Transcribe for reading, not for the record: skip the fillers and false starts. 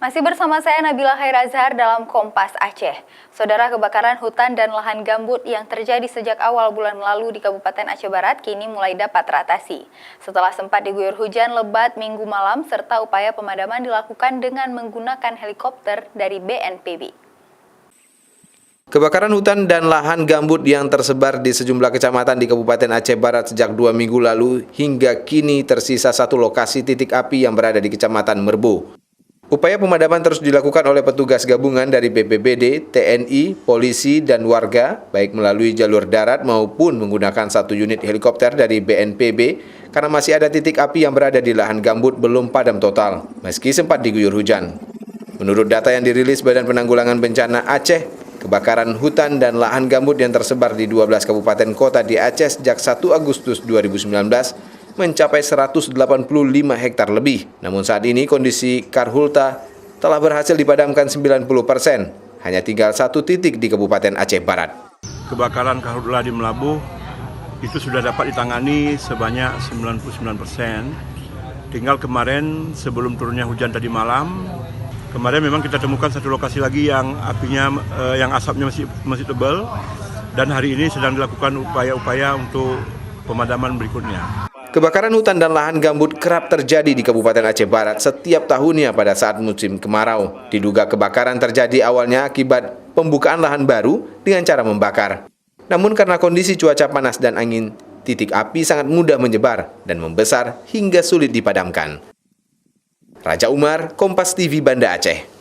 Masih bersama saya Nabila Khairazhar dalam Kompas Aceh. Saudara, kebakaran hutan dan lahan gambut yang terjadi sejak awal bulan lalu di Kabupaten Aceh Barat kini mulai dapat teratasi. Setelah sempat diguyur hujan lebat minggu malam serta upaya pemadaman dilakukan dengan menggunakan helikopter dari BNPB. Kebakaran hutan dan lahan gambut yang tersebar di sejumlah kecamatan di Kabupaten Aceh Barat sejak 2 minggu lalu hingga kini tersisa satu lokasi titik api yang berada di Kecamatan Merbu. Upaya pemadaman terus dilakukan oleh petugas gabungan dari BPBD, TNI, polisi, dan warga, baik melalui jalur darat maupun menggunakan satu unit helikopter dari BNPB, karena masih ada titik api yang berada di lahan gambut belum padam total, meski sempat diguyur hujan. Menurut data yang dirilis Badan Penanggulangan Bencana Aceh, kebakaran hutan dan lahan gambut yang tersebar di 12 kabupaten kota di Aceh sejak 1 Agustus 2019 mencapai 185 hektar lebih. Namun saat ini kondisi karhutla telah berhasil dipadamkan 90%. Hanya tinggal satu titik di Kabupaten Aceh Barat. Kebakaran karhutla di Melabuh itu sudah dapat ditangani sebanyak 99%. Tinggal kemarin sebelum turunnya hujan tadi malam, kemarin memang kita temukan satu lokasi lagi yang apinya, yang asapnya masih tebal, dan hari ini sedang dilakukan upaya-upaya untuk pemadaman berikutnya. Kebakaran hutan dan lahan gambut kerap terjadi di Kabupaten Aceh Barat setiap tahunnya pada saat musim kemarau. Diduga kebakaran terjadi awalnya akibat pembukaan lahan baru dengan cara membakar. Namun karena kondisi cuaca panas dan angin, titik api sangat mudah menyebar dan membesar hingga sulit dipadamkan. Raja Umar, Kompas TV, Banda Aceh.